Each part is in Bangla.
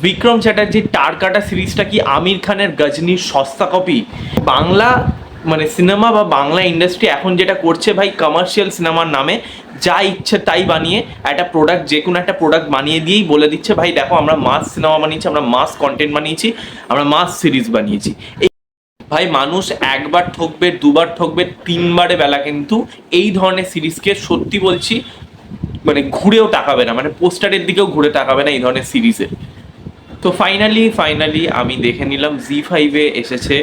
বিক্রম চ্যাটার্জির টারকাটা সিরিজটা কি আমির খানের গজনীর সস্তা কপি? বাংলা মানে সিনেমা বা বাংলা ইন্ডাস্ট্রি এখন যেটা করছে ভাই, কমার্শিয়াল সিনেমার নামে যা ইচ্ছে তাই বানিয়ে একটা প্রোডাক্ট, যে কোনো একটা প্রোডাক্ট বানিয়ে দিয়েই বলে দিচ্ছে ভাই দেখো আমরা মাস সিনেমা বানিয়েছি, আমরা মাস কন্টেন্ট বানিয়েছি, আমরা মাস সিরিজ বানিয়েছি। এই ভাই মানুষ একবার ঠকবে, দুবার ঠকবে, তিনবারে বেলা কিন্তু এই ধরনের সিরিজকে সত্যি বলছি মানে ঘুরেও তাকাবে না, মানে পোস্টারের দিকেও ঘুরে তাকাবে না এই ধরনের সিরিজের। তো ফাইনালি আমি দেখে নিলাম জি5-এ এসেছে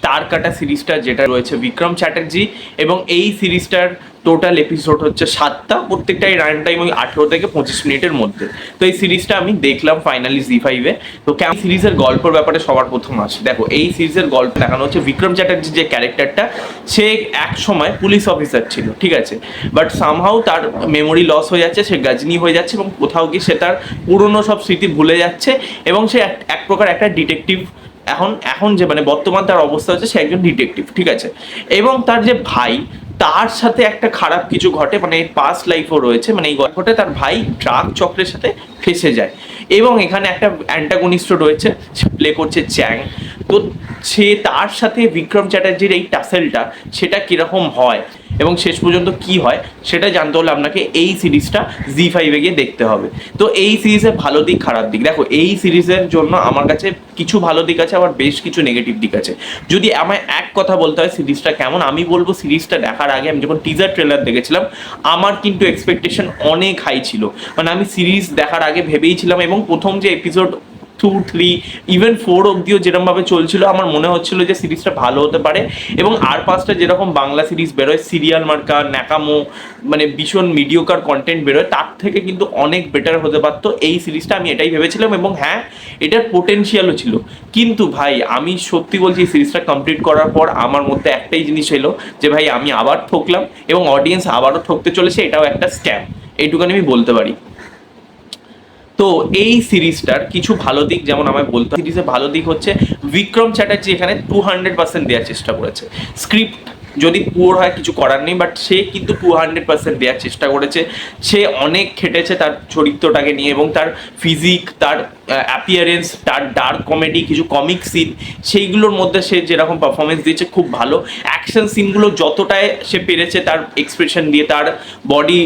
তার কাটা সিরিজটা, যেটা রয়েছে বিক্রম চ্যাটার্জি, এবং এই সিরিজটার টোটাল এপিসোড হচ্ছে 7টা, প্রত্যেকটাই রান টাইম ওই 18 থেকে 25 মিনিটের মধ্যে। তো এই সিরিজটা আমি দেখলাম ফাইনালি জি5-এ। তো কেমন সিরিজের গল্পের ব্যাপারে সবার প্রথম আসে, দেখো এই সিরিজের গল্প দেখানো হচ্ছে বিক্রম চ্যাটার্জির যে ক্যারেক্টারটা, সে এক সময় পুলিশ অফিসার ছিল, ঠিক আছে, বাট সামহাউ তার মেমোরি লস হয়ে যাচ্ছে, সে গজনি হয়ে যাচ্ছে এবং কোথাও গিয়ে সে তার পুরনো সব স্মৃতি ভুলে যাচ্ছে, এবং সে এক প্রকার একটা ডিটেকটিভ এখন যে মানে বর্তমান তার অবস্থা হচ্ছে সে একজন ডিটেকটিভ, ঠিক আছে। এবং তার যে ভাই, তার সাথে একটা খারাপ কিছু ঘটে, মানে পাস্ট লাইফও রয়েছে, মানে এই গল্পটা তার ভাই ড্রাগ চক্রের সাথে ফেসে যায়, এবং এখানে একটা অ্যান্টাগনিস্টও রয়েছে, সে প্লে করছে চ্যাং। তো সে তার সাথে বিক্রম চ্যাটার্জির এই টাসেলটা সেটা কিরকম হয় এবং শেষ পর্যন্ত কি হয় সেটা জানতে হলে আপনাকে এই সিরিজটা জি5-এ গিয়ে দেখতে হবে। তো এই সিরিজের ভালো দিক খারাপ দিক, দেখো এই সিরিজের জন্য আমার কাছে কিছু ভালো দিক আছে, আবার বেশ কিছু নেগেটিভ দিক আছে। যদি আমায় এক কথা বলতে হয় সিরিজটা কেমন, আমি বলবো সিরিজটা দেখার আগে আমি যখন টিজার ট্রেলার দেখেছিলাম আমার কিন্তু এক্সপেকটেশন অনেক হাই ছিল, মানে আমি সিরিজ দেখার আগে ভেবেইছিলাম, এবং প্রথম যে এপিসোড 2, 3, ইভেন 4 অব্দিও যেরকম ভাবে চলছিল আমার মনে হচ্ছিল যে সিরিজটা ভালো হতে পারে, এবং আর 5টা যেরকম বাংলা সিরিজ বেরোয় সিরিয়াল মার্কা ন্যাকামো, মানে ভীষণ মিডিওকার কন্টেন্ট বেরোয়, তার থেকে কিন্তু অনেক বেটার হতে পারতো এই সিরিজটা, আমি এটাই ভেবেছিলাম, এবং হ্যাঁ এটার পোটেনশিয়ালও ছিল। কিন্তু ভাই আমি সত্যি বলছি সিরিজটা কমপ্লিট করার পর আমার মধ্যে একটাই জিনিস এলো যে ভাই আমি আবার ঠকলাম, এবং অডিয়েন্স আবারও ঠকতে চলেছে, এটাও একটা স্ক্যাম, এইটুখানি আমি বলতে পারি। তো এই সিরিজটার কিছু ভালো দিক যেমন আমায় বলতে, সিরিজের ভালো দিক হচ্ছে বিক্রম চ্যাটার্জি এখানে 200% দেওয়ার চেষ্টা করেছে। স্ক্রিপ্ট যদি পুয়ার হয় কিছু করার নেই, বাট সে কিন্তু 200% দেওয়ার চেষ্টা করেছে। সে অনেক খেটেছে তার চরিত্রটাকে নিয়ে, এবং তার ফিজিক, তার অ্যাপিয়ারেন্স, তার ডার্ক কমেডি, কিছু কমিক সিন, সেইগুলোর মধ্যে সে যেরকম পারফরমেন্স দিয়েছে খুব ভালো। অ্যাকশন সিনগুলো যতটাই সে পেরেছে তার এক্সপ্রেশন দিয়ে, তার বডি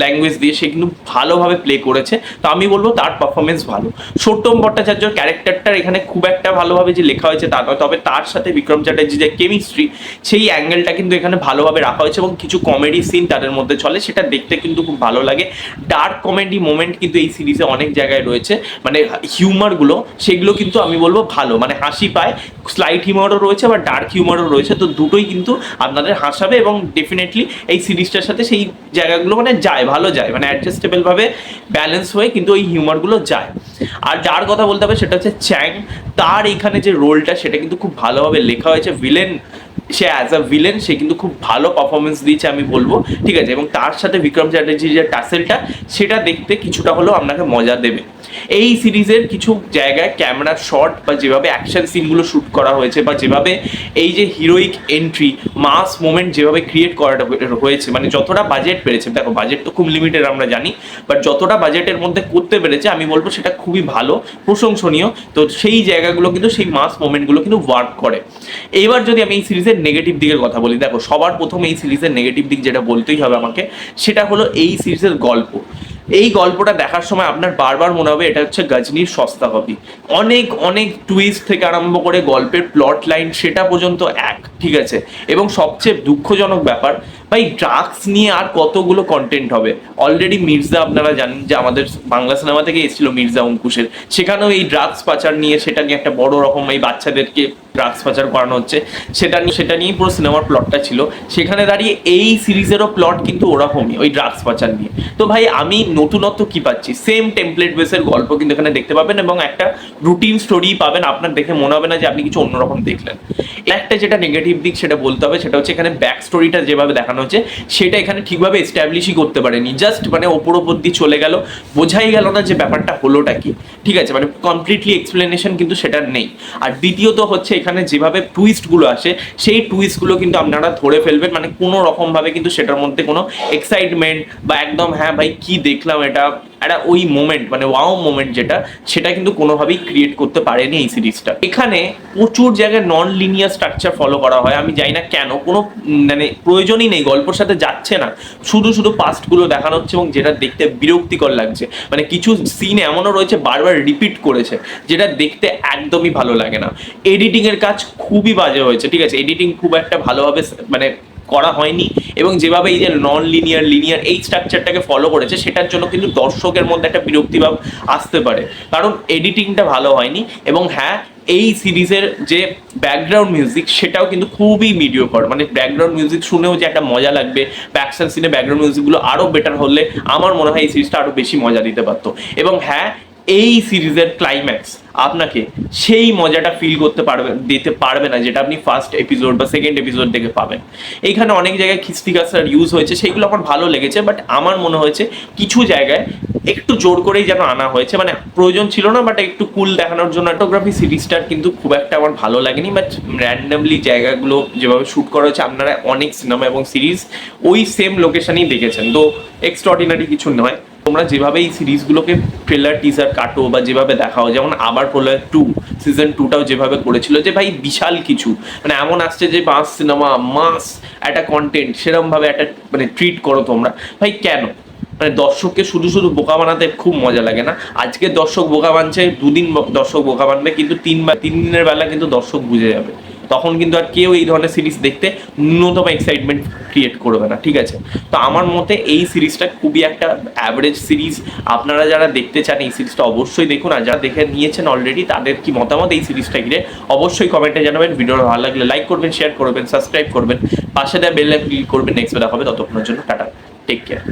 ল্যাঙ্গুয়েজ দিয়ে সে কিন্তু ভালোভাবে প্লে করেছে। তো আমি বলবো তার পারফরমেন্স ভালো। সত্যম ভট্টাচার্যর ক্যারেক্টারটার এখানে খুব একটা ভালোভাবে যে লেখা হয়েছে তা নয়, তবে তার সাথে বিক্রম চ্যাটার্জি যে কেমিস্ট্রি, সেই অ্যাঙ্গেলটা কিন্তু এখানে ভালোভাবে রাখা হয়েছে, এবং কিছু কমেডি সিন তাদের মধ্যে চলে, সেটা দেখতে কিন্তু খুব ভালো লাগে। ডার্ক কমেডি মোমেন্ট কিন্তু এই সিরিজে অনেক জায়গায় রয়েছে, মানে হিউমারগুলো সেগুলো কিন্তু আমি বলবো ভালো, মানে হাসি পায়, স্লাইট হিউমারও রয়েছে আবার ডার্ক হিউমারও রয়েছে, তো দুটোই কিন্তু আপনাদের হাসাবে, এবং ডেফিনেটলি এই সিরিজটার সাথে সেই জায়গাগুলো মানে যায়, ভালো যায়, মানে অ্যাডজাস্টেবল ভাবে ব্যালেন্স হয়ে কিন্তু ওই হিউমারগুলো যায়। আর যার কথা বলতে হবে সেটা হচ্ছে চ্যাং, তার এখানে যে রোলটা সেটা কিন্তু খুব ভালোভাবে লেখা হয়েছে। ভিলেন, সে অ্যাজ আ ভিলেন সে কিন্তু খুব ভালো পারফরমেন্স দিয়েছে আমি বলবো, ঠিক আছে, এবং তার সাথে বিক্রম চ্যাটার্জির যে টাসেলটা সেটা দেখতে কিছুটা হলেও আপনাকে মজা দেবে। এই সিরিজের কিছু জায়গায় ক্যামেরা শট বা যেভাবে অ্যাকশন সিনগুলো শ্যুট করা হয়েছে, বা যেভাবে এই যে হিরোইক এন্ট্রি, মাস মোমেন্ট যেভাবে ক্রিয়েট করাটা হয়েছে, মানে যতটা বাজেট পেরেছে, দেখো বাজেট তো খুব লিমিটেড আমরা জানি, বাট যতটা বাজেটের মধ্যে করতে পেরেছে আমি বলবো সেটা খুবই ভালো, প্রশংসনীয়। তো সেই জায়গাগুলো কিন্তু, সেই মাস মোমেন্টগুলো কিন্তু ওয়ার্ক করে। এবার যদি আমি এই সিরিজের নেগেটিভ দিকের কথা বলি, দেখো সবার প্রথম এই সিরিজের নেগেটিভ দিক যেটা বলতেই হবে আমাকে, সেটা হলো এই সিরিজের গল্প। এই গল্পটা দেখার সময় আপনার বারবার মনে হবে এটা হচ্ছে গজনীর সস্তা কপি। অনেক অনেক টুইস্ট থেকে আরম্ভ করে গল্পের প্লট লাইন সেটা পর্যন্ত এক, ঠিক আছে, এবং সবচেয়ে দুঃখজনক ব্যাপার ভাই ড্রাগস নিয়ে আর কতগুলো কন্টেন্ট হবে। অলরেডি মির্জা আপনারা জানেন যে আমাদের বাংলা সিনেমা থেকে এসেছিল মির্জা অঙ্কুশের, সেখানেও এই ড্রাগস পাচার নিয়ে, সেটা নিয়ে একটা বড় রকম এই বাচ্চাদেরকে ড্রাগস পাচার করানো হচ্ছে, সেটা নিয়ে পুরো সিনেমার প্লটটা ছিল। সেখানে দাঁড়িয়ে এই সিরিজেরও প্লট কিন্তু ওরকমই, ওই ড্রাগস পাচার নিয়ে। তো ভাই আমি নতুনত্ব কি পাচ্ছি, সেম টেমপ্লেট বেসের গল্প কিন্তু এখানে দেখতে পাবেন, এবং একটা রুটিন স্টোরি পাবেন, আপনার দেখে মনে হবে না যে আপনি কিছু অন্যরকম দেখলেন। একটা যেটা নেগেটিভ দিক সেটা বলতে হবে, সেটা হচ্ছে এখানে ব্যাক স্টোরিটা যেভাবে দেখানো হচ্ছে সেটা এখানে ঠিকভাবে এস্টাবলিশই করতে পারেনি, জাস্ট মানে ওপর দিয়ে চলে গেল, বোঝাই গেল না যে ব্যাপারটা হলোটা কি, ঠিক আছে, মানে কমপ্লিটলি এক্সপ্লেনেশন কিন্তু সেটা নেই। আর দ্বিতীয়ত হচ্ছে এখানে যেভাবে টুইস্টগুলো আসে সেই টুইস্টগুলো কিন্তু আপনারা ধরে ফেলবেন, মানে কোনো রকমভাবে কিন্তু সেটার মধ্যে কোনো এক্সাইটমেন্ট বা একদম হ্যাঁ ভাই কি দেখলাম এটা একটা ওই মোমেন্ট মানে ওয়াও মোমেন্ট যেটা, সেটা কিন্তু কোনোভাবেই ক্রিয়েট করতে পারেনি এই সিরিজটা। এখানে প্রচুর জায়গায় নন লিনিয়ার স্ট্রাকচার ফলো করা হয়, আমি জানি না কেন, কোনো মানে প্রয়োজনই নেই, গল্পের সাথে যাচ্ছে না, শুধু শুধু পাস্টগুলো দেখানো হচ্ছে এবং যেটা দেখতে বিরক্তিকর লাগছে। মানে কিছু সিন এমনও রয়েছে বারবার রিপিট করেছে, যেটা দেখতে একদমই ভালো লাগে না। এডিটিং এর কাজ খুবই বাজে হয়েছে, ঠিক আছে, এডিটিং খুব একটা ভালোভাবে মানে করা হয়নি, এবং যেভাবে এই যে নন লিনিয়ার লিনিয়ার এই স্ট্রাকচারটাকে ফলো করেছে, সেটার জন্য কিন্তু দর্শকের মধ্যে একটা বিরক্তিভাব আসতে পারে, কারণ এডিটিংটা ভালো হয়নি। এবং হ্যাঁ, এই সিরিজের যে ব্যাকগ্রাউন্ড মিউজিক সেটাও কিন্তু খুবই মিডিওকর, মানে ব্যাকগ্রাউন্ড মিউজিক শুনেও যে একটা মজা লাগবে, অ্যাকশন সিনে ব্যাকগ্রাউন্ড মিউজিকগুলো আরও বেটার হলে আমার মনে হয় এই সিরিজটা আরও বেশি মজা দিতে পারতো। এবং হ্যাঁ, এই সিরিজের ক্লাইম্যাক্স আপনাকে সেই মজাটা ফিল করতে দিতে পারবে না যেটা আপনি ফার্স্ট এপিসোড বা সেকেন্ড এপিসোড থেকে পাবেন। এইখানে অনেক জায়গায় খিস্তিকাসার ইউজ হয়েছে, সেইগুলো আমার ভালো লেগেছে, বাট আমার মনে হয়েছে কিছু জায়গায় একটু জোর করেই যেন আনা হয়েছে, মানে প্রয়োজন ছিল না, বাট একটু কুল দেখানোর জন্য। ফটোগ্রাফি সিরিজটার কিন্তু খুব একটা আমার ভালো লাগেনি, বাট র্যান্ডামলি জায়গাগুলো যেভাবে শ্যুট করা হয়েছে, আপনারা অনেক সিনেমা এবং সিরিজ ওই সেম লোকেশনেই দেখেছেন, তো এক্সট্রাঅর্ডিনারি কিছু নয়। তোমরা যেভাবে এই সিরিজগুলোকে ট্রেলার টিজার কাটো বা যেভাবে দেখাও, যেমন আবার প্রলয় 2 সিজন 2টাও যেভাবে করেছিল, যে ভাই বিশাল কিছু, মানে এমন আসছে যে মাস সিনেমা, মাস একটা কন্টেন্ট, সেরকমভাবে একটা মানে ট্রিট করো তোমরা, ভাই কেন? মানে দর্শককে শুধু শুধু বোকা বানাতে খুব মজা লাগে না? আজকে দর্শক বোকা বানছে, দুদিন দর্শক বোকা বানবে, কিন্তু 3 দিনের বেলা কিন্তু দর্শক বুঝে যাবে, তখন কিন্তু আর কেউ এই ধরনের সিরিজ দেখতে ন্যূনতম এক্সাইটমেন্ট ক্রিয়েট করবে না, ঠিক আছে? তো আমার মতে এই সিরিজটা খুবই একটা অ্যাভারেজ সিরিজ। আপনারা যারা দেখতে চান এই সিরিজটা অবশ্যই দেখুন, আর যারা দেখে নিয়েছেন অলরেডি তাদের কি মতামত এই সিরিজটা ঘিরে অবশ্যই কমেন্টে জানাবেন। ভিডিওটা ভালো লাগলে লাইক করবেন, শেয়ার করবেন, সাবস্ক্রাইব করবেন, পাশে দেওয়া বেল আইকন ক্লিক করবেন। নেক্সট দেখা হবে, ততক্ষণের জন্য টাটা, টেক কেয়ার।